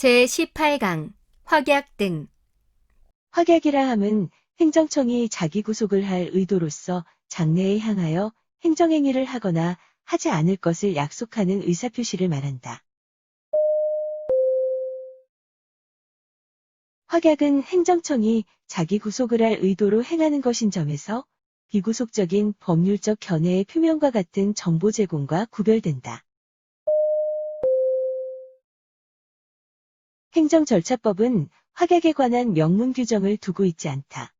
제18강 확약 등 확약이라 함은 행정청이 자기 구속을 할 의도로서 장래에 향하여 행정행위를 하거나 하지 않을 것을 약속하는 의사표시를 말한다. 확약은 행정청이 자기 구속을 할 의도로 행하는 것인 점에서 비구속적인 법률적 견해의 표명과 같은 정보 제공과 구별된다. 행정절차법은 확약에 관한 명문 규정을 두고 있지 않다.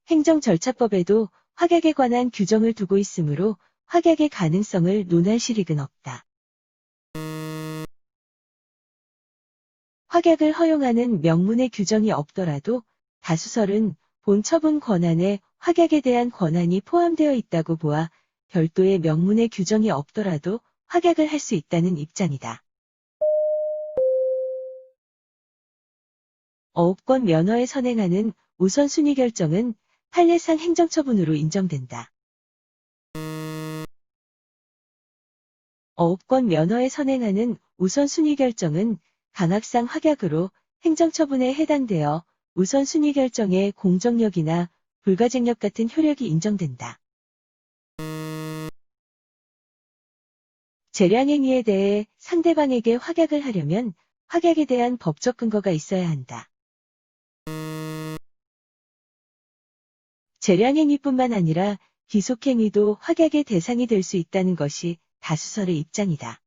행정절차법에도 확약에 관한 규정을 두고 있으므로 확약의 가능성을 논할 실익은 없다. 확약을 허용하는 명문의 규정이 없더라도 다수설은 본 처분 권한에 확약에 대한 권한이 포함되어 있다고 보아 별도의 명문의 규정이 없더라도 확약을 할 수 있다는 입장이다. 어업권 면허에 선행하는 우선순위 결정은 판례상 행정처분으로 인정된다. 어업권 면허에 선행하는 우선순위 결정은 강학상 확약으로 행정처분에 해당되어 우선순위 결정의 공정력이나 불가쟁력 같은 효력이 인정된다. 재량행위에 대해 상대방에게 확약을 하려면 확약에 대한 법적 근거가 있어야 한다. 재량행위뿐만 아니라 기속행위도 확약의 대상이 될 수 있다는 것이 다수설의 입장이다.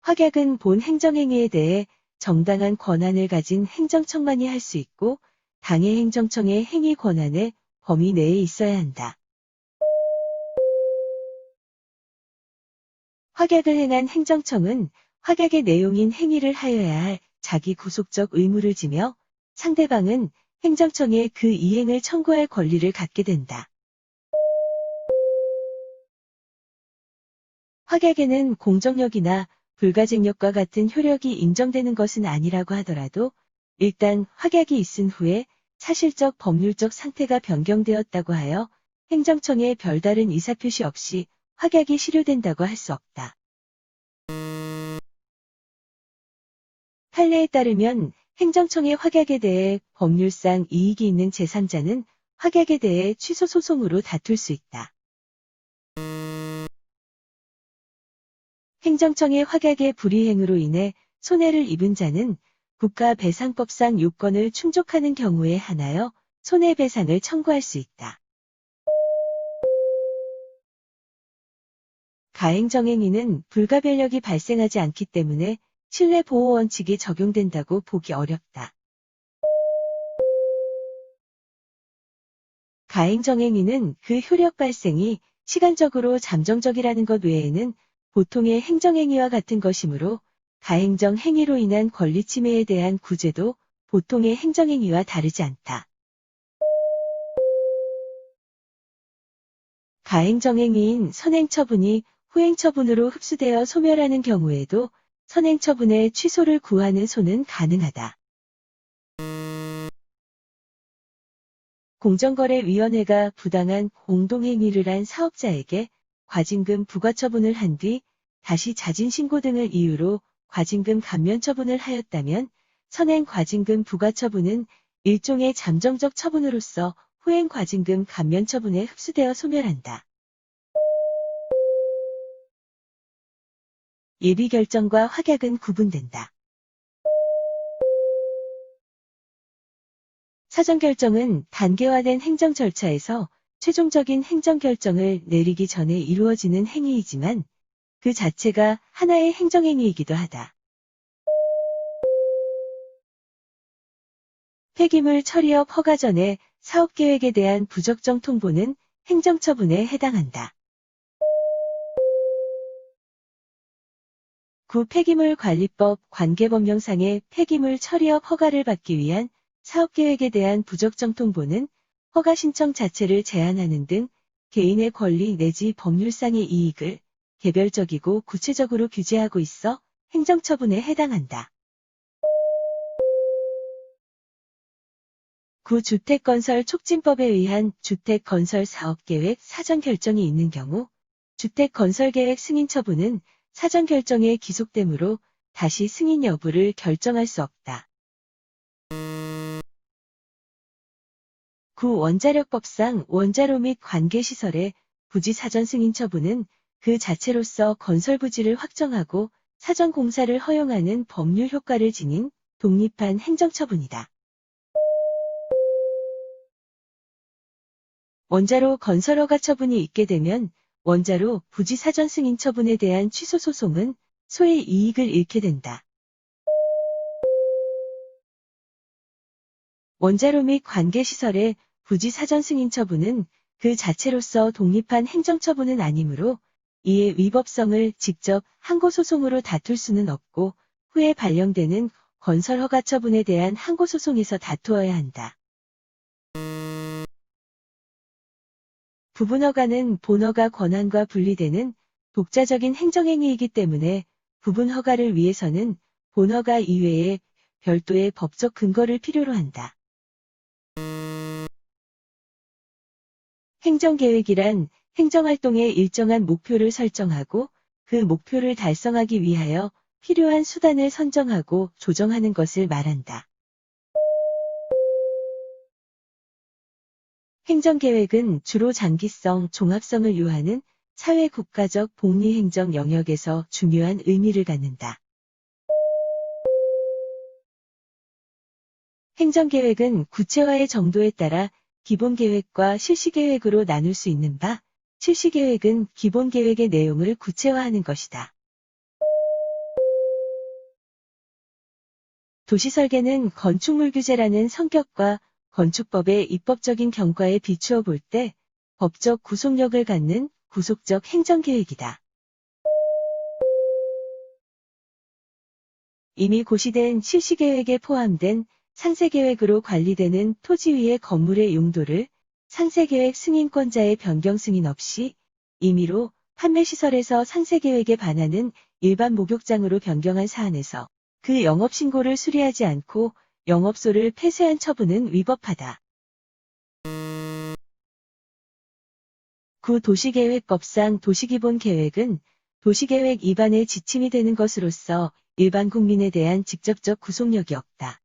확약은 본 행정행위에 대해 정당한 권한을 가진 행정청만이 할 수 있고 당해 행정청의 행위 권한의 범위 내에 있어야 한다. 확약을 행한 행정청은 확약의 내용인 행위를 하여야 할 자기 구속적 의무를 지며 상대방은 행정청에 그 이행을 청구할 권리를 갖게 된다. 확약에는 공정력이나 불가쟁력과 같은 효력이 인정되는 것은 아니라고 하더라도 일단 확약이 있은 후에 사실적 법률적 상태가 변경되었다고 하여 행정청에 별다른 의사표시 없이 확약이 실효된다고 할 수 없다. 판례에 따르면 행정청의 확약에 대해 법률상 이익이 있는 제3자는 확약에 대해 취소 소송으로 다툴 수 있다. 행정청의 확약의 불이행으로 인해 손해를 입은 자는 국가배상법상 요건을 충족하는 경우에 한하여 손해배상을 청구할 수 있다. 가행정행위는 불가별력이 발생하지 않기 때문에 신뢰보호 원칙이 적용된다고 보기 어렵다. 가행정행위는 그 효력 발생이 시간적으로 잠정적이라는 것 외에는 보통의 행정행위와 같은 것이므로 가행정 행위로 인한 권리 침해에 대한 구제도 보통의 행정행위와 다르지 않다. 가행정행위인 선행처분이 후행처분으로 흡수되어 소멸하는 경우에도 선행처분의 취소를 구하는 소는 가능하다. 공정거래위원회가 부당한 공동행위를 한 사업자에게 과징금 부과처분을 한 뒤 다시 자진신고 등을 이유로 과징금 감면처분을 하였다면 선행 과징금 부과처분은 일종의 잠정적 처분으로서 후행 과징금 감면처분에 흡수되어 소멸한다. 예비결정과 확약은 구분된다. 사전결정은 단계화된 행정 절차에서 최종적인 행정결정을 내리기 전에 이루어지는 행위이지만 그 자체가 하나의 행정행위이기도 하다. 폐기물 처리업 허가 전에 사업계획에 대한 부적정 통보는 행정처분에 해당한다. 구 폐기물관리법 관계법령상의 폐기물 처리업 허가를 받기 위한 사업계획에 대한 부적정 통보는 허가 신청 자체를 제한하는 등 개인의 권리 내지 법률상의 이익을 개별적이고 구체적으로 규제하고 있어 행정처분에 해당한다. 구주택건설촉진법에 의한 주택건설사업계획 사전 결정이 있는 경우 주택건설계획 승인 처분은 사전 결정에 기속되므로 다시 승인 여부를 결정할 수 없다. 구원자력법상 원자로 및 관계시설의 부지 사전 승인 처분은 그 자체로서 건설 부지를 확정하고 사전 공사를 허용하는 법률 효과를 지닌 독립한 행정처분이다. 원자로 건설허가 처분이 있게 되면 원자로 부지 사전 승인 처분에 대한 취소 소송은 소의 이익을 잃게 된다. 원자로 및 관계시설의 부지 사전 승인 처분은 그 자체로서 독립한 행정처분은 아니므로 이의 위법성을 직접 항고소송으로 다툴 수는 없고 후에 발령되는 건설허가 처분에 대한 항고소송에서 다투어야 한다. 부분허가는 본허가 권한과 분리되는 독자적인 행정행위이기 때문에 부분허가를 위해서는 본허가 이외에 별도의 법적 근거를 필요로 한다. 행정계획이란 행정활동의 일정한 목표를 설정하고 그 목표를 달성하기 위하여 필요한 수단을 선정하고 조정하는 것을 말한다. 행정계획은 주로 장기성, 종합성을 요하는 사회 국가적 복리행정 영역에서 중요한 의미를 갖는다. 행정계획은 구체화의 정도에 따라 기본계획과 실시계획으로 나눌 수 있는 바, 실시계획은 기본계획의 내용을 구체화하는 것이다. 도시설계는 건축물 규제라는 성격과 건축법의 입법적인 경과에 비추어 볼 때 법적 구속력을 갖는 구속적 행정계획이다. 이미 고시된 실시계획에 포함된 상세계획으로 관리되는 토지 위의 건물의 용도를 상세계획 승인권자의 변경 승인 없이 임의로 판매시설에서 상세계획에 반하는 일반 목욕장으로 변경한 사안에서 그 영업신고를 수리하지 않고 영업소를 폐쇄한 처분은 위법하다. 구도시계획법상 도시기본계획은 도시계획 위반의 지침이 되는 것으로서 일반 국민에 대한 직접적 구속력이 없다.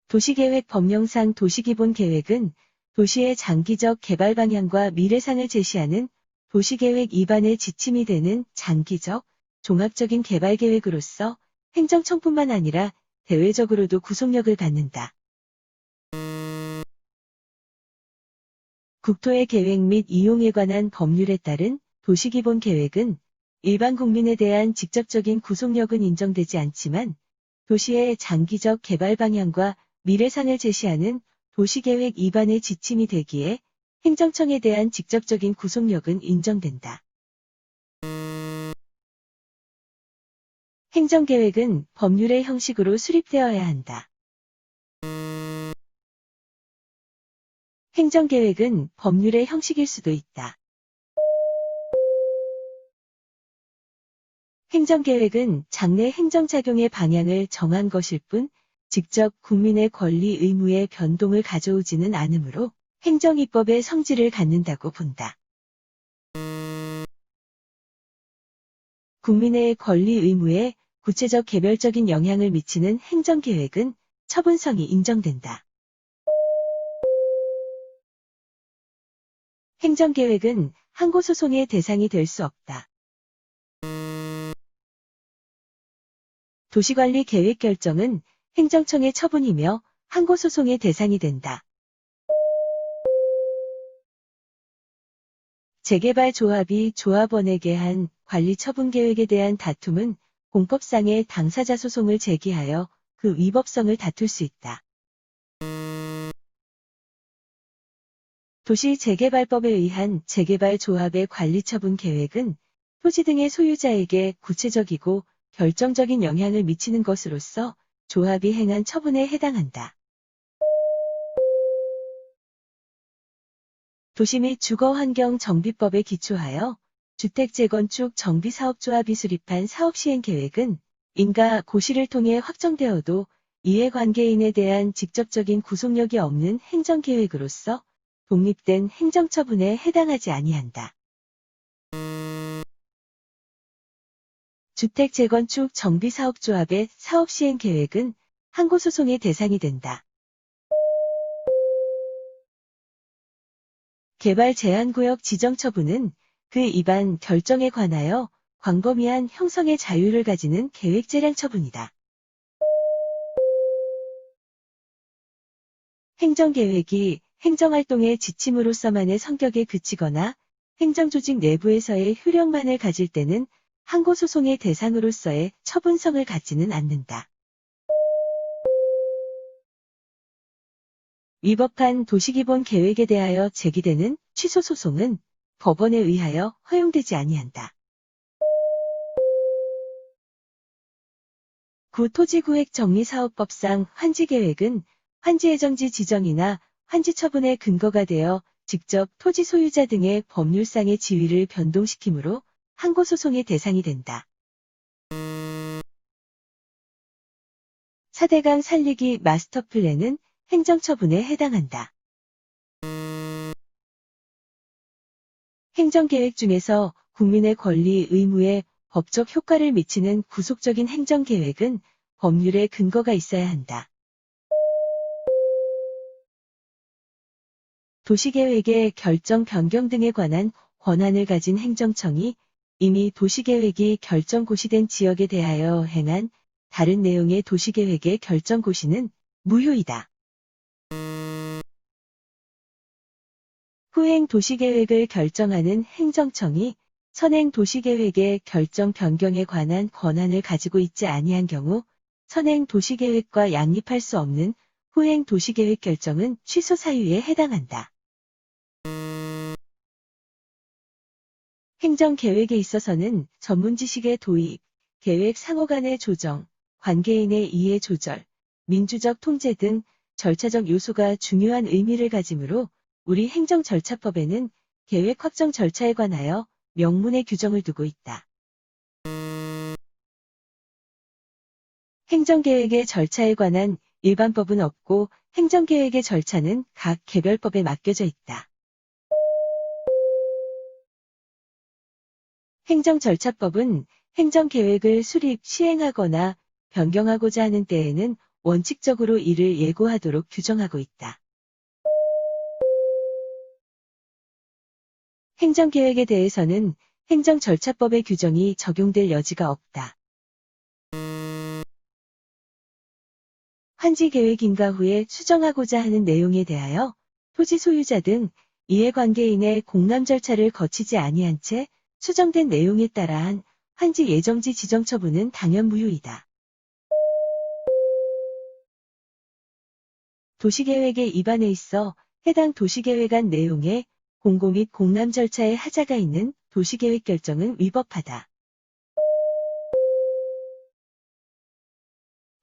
도시계획 법령상 도시기본계획은 도시의 장기적 개발 방향과 미래상을 제시하는 도시계획 위반의 지침이 되는 장기적, 종합적인 개발계획으로서 행정청뿐만 아니라 대외적으로도 구속력을 갖는다. 국토의 계획 및 이용에 관한 법률에 따른 도시기본계획은 일반 국민에 대한 직접적인 구속력은 인정되지 않지만 도시의 장기적 개발 방향과 미래상을 제시하는 도시계획 위반의 지침이 되기에 행정청에 대한 직접적인 구속력은 인정된다. 행정계획은 법률의 형식으로 수립되어야 한다. 행정계획은 법률의 형식일 수도 있다. 행정계획은 장래 행정작용의 방향을 정한 것일 뿐 직접 국민의 권리 의무의 변동을 가져오지는 않으므로 행정입법의 성질을 갖는다고 본다. 국민의 권리 의무에 구체적 개별적인 영향을 미치는 행정계획은 처분성이 인정된다. 행정계획은 항고소송의 대상이 될 수 없다. 도시관리 계획 결정은 행정청의 처분이며 항고소송의 대상이 된다. 재개발 조합이 조합원에게 한 관리 처분 계획에 대한 다툼은 공법상의 당사자 소송을 제기하여 그 위법성을 다툴 수 있다. 도시재개발법에 의한 재개발 조합의 관리 처분 계획은 토지 등의 소유자에게 구체적이고 결정적인 영향을 미치는 것으로서 조합이 행한 처분에 해당한다. 도시 및 주거환경정비법에 기초하여 주택재건축 정비사업조합이 수립한 사업시행계획은 인가 고시를 통해 확정되어도 이해관계인에 대한 직접적인 구속력이 없는 행정계획으로서 독립된 행정처분에 해당하지 아니한다. 주택재건축 정비사업조합의 사업시행계획은 항고소송의 대상이 된다. 개발제한구역 지정처분은 그 위반 결정에 관하여 광범위한 형성의 자유를 가지는 계획재량처분이다. 행정계획이 행정활동의 지침으로서만의 성격에 그치거나 행정조직 내부에서의 효력만을 가질 때는 항고소송의 대상으로서의 처분성을 갖지는 않는다. 위법한 도시기본 계획에 대하여 제기되는 취소소송은 법원에 의하여 허용되지 아니한다. 구토지구획정리사업법상 환지계획은 환지예정지 지정이나 환지처분의 근거가 되어 직접 토지 소유자 등의 법률상의 지위를 변동시키므로 항고소송의 대상이 된다. 4대강 살리기 마스터플랜은 행정처분에 해당한다. 행정계획 중에서 국민의 권리, 의무에 법적 효과를 미치는 구속적인 행정계획은 법률의 근거가 있어야 한다. 도시계획의 결정 변경 등에 관한 권한을 가진 행정청이 이미 도시계획이 결정고시된 지역에 대하여 행한 다른 내용의 도시계획의 결정고시는 무효이다. 후행 도시계획을 결정하는 행정청이 선행 도시계획의 결정 변경에 관한 권한을 가지고 있지 아니한 경우 선행 도시계획과 양립할 수 없는 후행 도시계획 결정은 취소 사유에 해당한다. 행정계획에 있어서는 전문지식의 도입, 계획 상호 간의 조정, 관계인의 이해 조절, 민주적 통제 등 절차적 요소가 중요한 의미를 가지므로 우리 행정절차법에는 계획 확정 절차에 관하여 명문의 규정을 두고 있다. 행정계획의 절차에 관한 일반법은 없고 행정계획의 절차는 각 개별법에 맡겨져 있다. 행정절차법은 행정계획을 수립, 시행하거나 변경하고자 하는 때에는 원칙적으로 이를 예고하도록 규정하고 있다. 행정계획에 대해서는 행정절차법의 규정이 적용될 여지가 없다. 환지계획 인가 후에 수정하고자 하는 내용에 대하여 토지 소유자 등 이해관계인의 공람 절차를 거치지 아니한 채 수정된 내용에 따라한 환지 예정지 지정 처분은 당연 무효이다. 도시계획의 위반에 있어 해당 도시계획안 내용에 공고 및 공람 절차에 하자가 있는 도시계획 결정은 위법하다.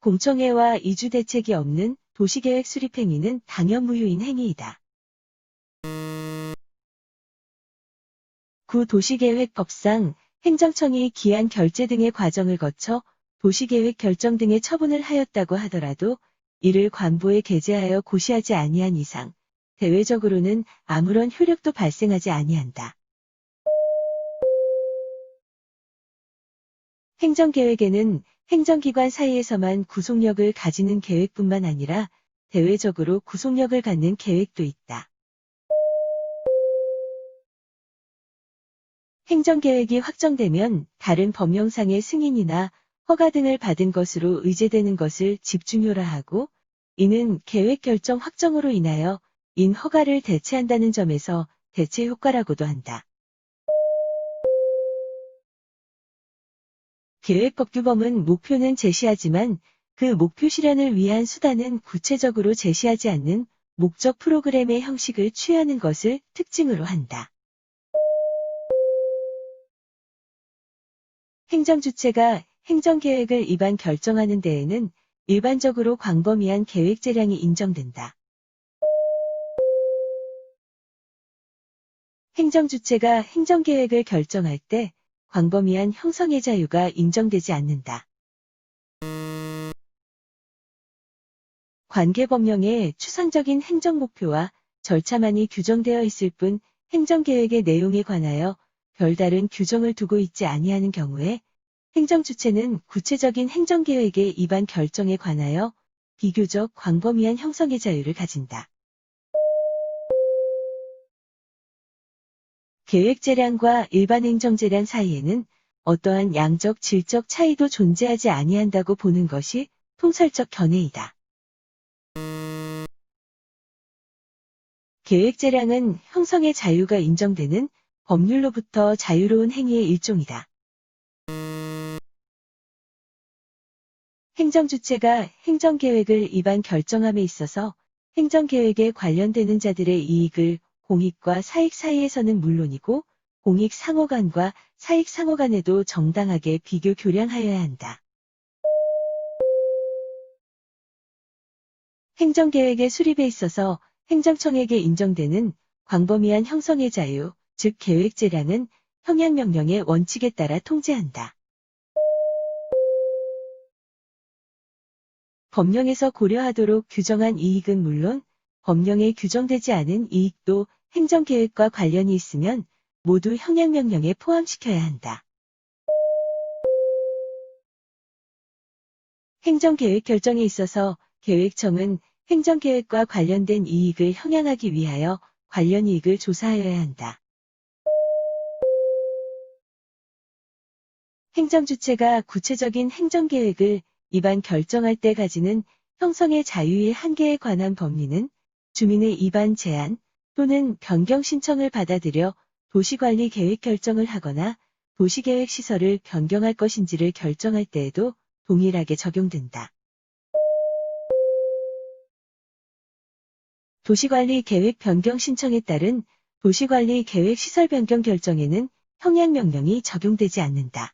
공청회와 이주 대책이 없는 도시계획 수립 행위는 당연 무효인 행위이다. 구도시계획법상 행정청이 기한 결재 등의 과정을 거쳐 도시계획 결정 등의 처분을 하였다고 하더라도 이를 관보에 게재하여 고시하지 아니한 이상 대외적으로는 아무런 효력도 발생하지 아니한다. 행정계획에는 행정기관 사이에서만 구속력을 가지는 계획뿐만 아니라 대외적으로 구속력을 갖는 계획도 있다. 행정계획이 확정되면 다른 법령상의 승인이나 허가 등을 받은 것으로 의제되는 것을 집중효라 하고 이는 계획 결정 확정으로 인하여 인 허가를 대체한다는 점에서 대체 효과라고도 한다. 계획법규범은 목표는 제시하지만 그 목표 실현을 위한 수단은 구체적으로 제시하지 않는 목적 프로그램의 형식을 취하는 것을 특징으로 한다. 행정주체가 행정계획을 위반 결정하는 데에는 일반적으로 광범위한 계획 재량이 인정된다. 행정주체가 행정계획을 결정할 때 광범위한 형성의 자유가 인정되지 않는다. 관계법령에 추상적인 행정 목표와 절차만이 규정되어 있을 뿐 행정계획의 내용에 관하여 별다른 규정을 두고 있지 아니하는 경우에 행정주체는 구체적인 행정계획의 입안 결정에 관하여 비교적 광범위한 형성의 자유를 가진다. 계획재량과 일반 행정재량 사이에는 어떠한 양적, 질적 차이도 존재하지 아니한다고 보는 것이 통설적 견해이다. 계획재량은 형성의 자유가 인정되는 법률로부터 자유로운 행위의 일종이다. 행정주체가 행정계획을 입안 결정함에 있어서 행정계획에 관련되는 자들의 이익을 공익과 사익 사이에서는 물론이고 공익 상호 간과 사익 상호 간에도 정당하게 비교 교량하여야 한다. 행정계획의 수립에 있어서 행정청에게 인정되는 광범위한 형성의 자유, 즉 계획재량은 형량명령의 원칙에 따라 통제한다. 법령에서 고려하도록 규정한 이익은 물론 법령에 규정되지 않은 이익도 행정계획과 관련이 있으면 모두 형량명령에 포함시켜야 한다. 행정계획 결정에 있어서 계획청은 행정계획과 관련된 이익을 형량하기 위하여 관련 이익을 조사하여야 한다. 행정주체가 구체적인 행정계획을 입안 결정할 때 가지는 형성의 자유의 한계에 관한 법리는 주민의 입안 제안 또는 변경 신청을 받아들여 도시관리 계획 결정을 하거나 도시계획 시설을 변경할 것인지를 결정할 때에도 동일하게 적용된다. 도시관리 계획 변경 신청에 따른 도시관리 계획 시설 변경 결정에는 형량명령이 적용되지 않는다.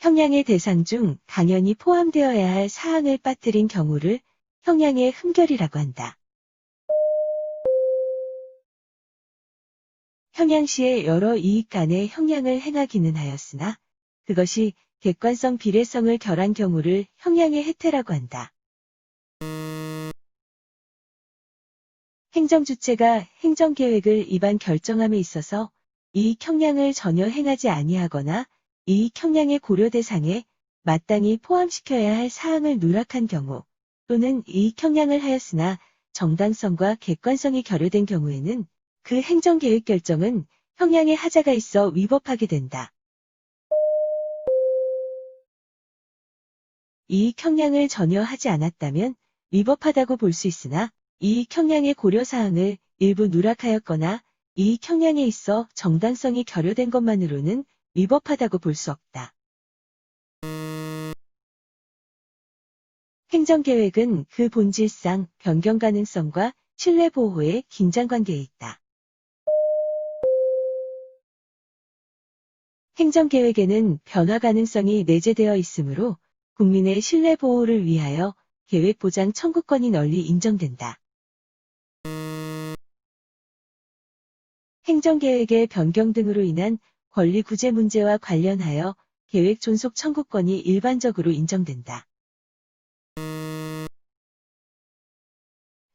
형량의 대상 중 당연히 포함되어야 할 사항을 빠뜨린 경우를 형량의 흠결이라고 한다. 형량 시에 여러 이익 간의 형량을 행하기는 하였으나 그것이 객관성 비례성을 결한 경우를 형량의 혜태라고 한다. 행정주체가 행정계획을 입안 결정함에 있어서 이익 형량을 전혀 행하지 아니하거나 이익 형량의 고려 대상에 마땅히 포함시켜야 할 사항을 누락한 경우 또는 이익 형량을 하였으나 정당성과 객관성이 결여된 경우에는 그 행정계획 결정은 형량의 하자가 있어 위법하게 된다. 이익 형량을 전혀 하지 않았다면 위법하다고 볼 수 있으나 이익 형량의 고려사항을 일부 누락하였거나 이익 형량에 있어 정당성이 결여된 것만으로는 위법하다고 볼 수 없다. 행정계획은 그 본질상 변경 가능성과 신뢰 보호의 긴장관계에 있다. 행정계획에는 변화 가능성이 내재되어 있으므로 국민의 신뢰 보호를 위하여 계획보장 청구권이 널리 인정된다. 행정계획의 변경 등으로 인한 권리 구제 문제와 관련하여 계획 존속 청구권이 일반적으로 인정된다.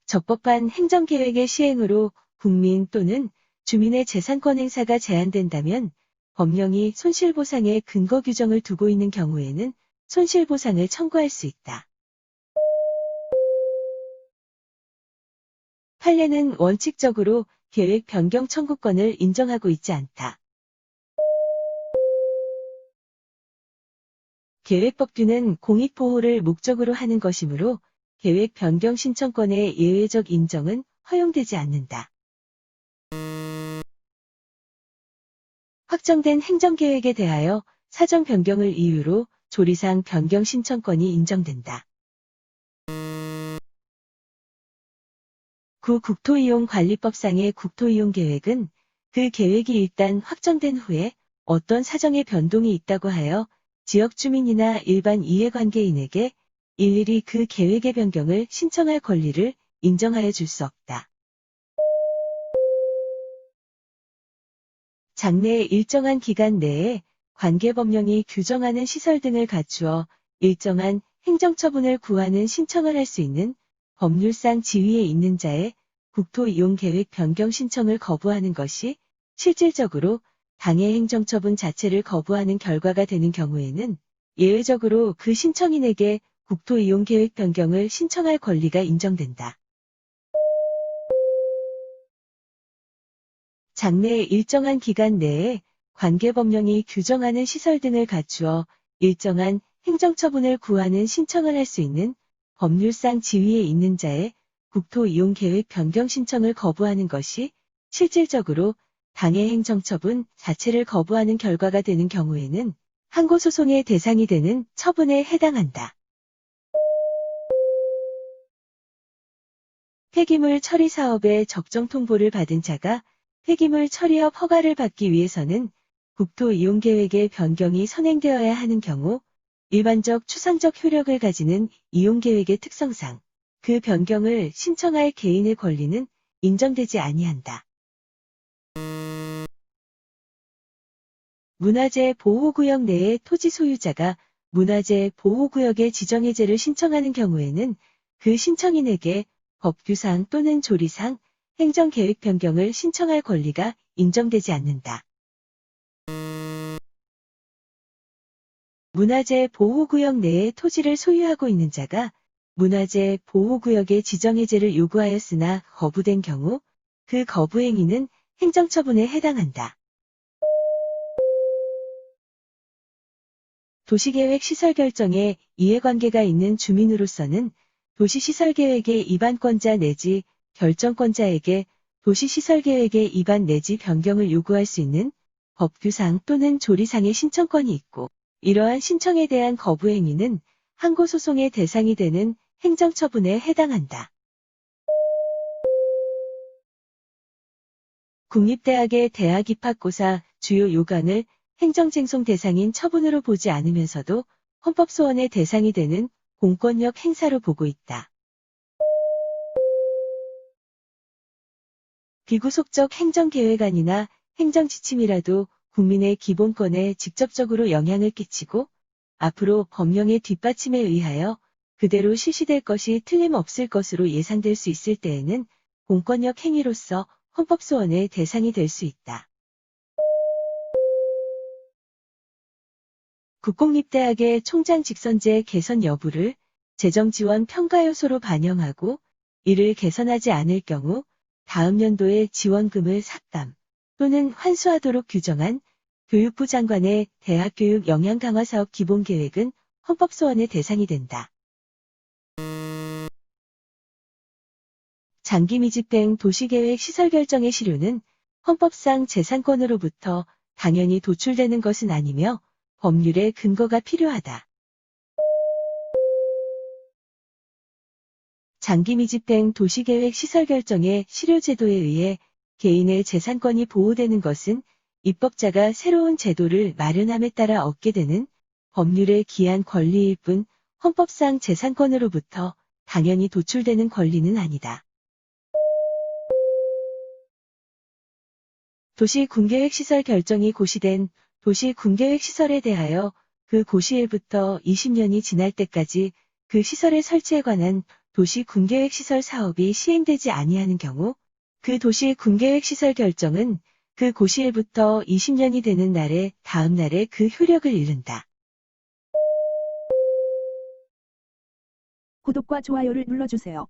적법한 행정계획의 시행으로 국민 또는 주민의 재산권 행사가 제한된다면 법령이 손실보상의 근거 규정을 두고 있는 경우에는 손실보상을 청구할 수 있다. 판례는 원칙적으로 계획 변경 청구권을 인정하고 있지 않다. 계획법규는 공익보호를 목적으로 하는 것이므로 계획 변경 신청권의 예외적 인정은 허용되지 않는다. 확정된 행정계획에 대하여 사정 변경을 이유로 조리상 변경 신청권이 인정된다. 국토이용관리법상의 국토이용계획은 그 계획이 일단 확정된 후에 어떤 사정의 변동이 있다고 하여 지역주민이나 일반 이해관계인에게 일일이 그 계획의 변경을 신청할 권리를 인정하여 줄 수 없다. 장래의 일정한 기간 내에 관계법령이 규정하는 시설 등을 갖추어 일정한 행정처분을 구하는 신청을 할 수 있는 법률상 지위에 있는 자의 국토이용계획 변경 신청을 거부하는 것이 실질적으로 당해 행정처분 자체를 거부하는 결과가 되는 경우에는 예외적으로 그 신청인에게 국토이용계획 변경을 신청할 권리가 인정된다. 장래의 일정한 기간 내에 관계법령이 규정하는 시설 등을 갖추어 일정한 행정처분을 구하는 신청을 할 수 있는 법률상 지위에 있는 자의 국토이용계획 변경 신청을 거부하는 것이 실질적으로 당해 행정처분 자체를 거부하는 결과가 되는 경우에는 항고소송의 대상이 되는 처분에 해당한다. 폐기물 처리 사업의 적정 통보를 받은 자가 폐기물 처리업 허가를 받기 위해서는 국토이용계획의 변경이 선행되어야 하는 경우 일반적 추상적 효력을 가지는 이용계획의 특성상 그 변경을 신청할 개인의 권리는 인정되지 아니한다. 문화재 보호구역 내의 토지 소유자가 문화재 보호구역의 지정해제를 신청하는 경우에는 그 신청인에게 법규상 또는 조리상 행정계획 변경을 신청할 권리가 인정되지 않는다. 문화재 보호구역 내에 토지를 소유하고 있는 자가 문화재 보호구역의 지정해제를 요구하였으나 거부된 경우 그 거부행위는 행정처분에 해당한다. 도시계획 시설 결정에 이해관계가 있는 주민으로서는 도시시설계획의 입안권자 내지 결정권자에게 도시시설계획의 입안 내지 변경을 요구할 수 있는 법규상 또는 조리상의 신청권이 있고 이러한 신청에 대한 거부행위는 항고소송의 대상이 되는 행정처분에 해당한다. 국립대학의 대학 입학고사 주요 요강을 행정쟁송 대상인 처분으로 보지 않으면서도 헌법소원의 대상이 되는 공권력 행사로 보고 있다. 비구속적 행정계획안이나 행정지침이라도 국민의 기본권에 직접적으로 영향을 끼치고 앞으로 법령의 뒷받침에 의하여 그대로 실시될 것이 틀림없을 것으로 예상될 수 있을 때에는 공권력 행위로서 헌법소원의 대상이 될 수 있다. 국공립대학의 총장 직선제 개선 여부를 재정지원 평가 요소로 반영하고 이를 개선하지 않을 경우 다음 연도에 지원금을 삭감 또는 환수하도록 규정한 교육부 장관의 대학교육 역량 강화 사업 기본계획은 헌법소원의 대상이 된다. 장기 미집행 도시계획 시설결정의 실효는 헌법상 재산권으로부터 당연히 도출되는 것은 아니며 법률의 근거가 필요하다. 장기 미집행 도시계획 시설결정의 실효제도에 의해 개인의 재산권이 보호되는 것은 입법자가 새로운 제도를 마련함에 따라 얻게 되는 법률에 기한 권리일 뿐 헌법상 재산권으로부터 당연히 도출되는 권리는 아니다. 도시군계획시설 결정이 고시된 도시군계획시설에 대하여 그 고시일부터 20년이 지날 때까지 그 시설의 설치에 관한 도시군계획시설 사업이 시행되지 아니하는 경우 그 도시군계획시설 결정은 그 고시일부터 20년이 되는 날에 다음 날에 그 효력을 잃는다. 구독과 좋아요를 눌러주세요.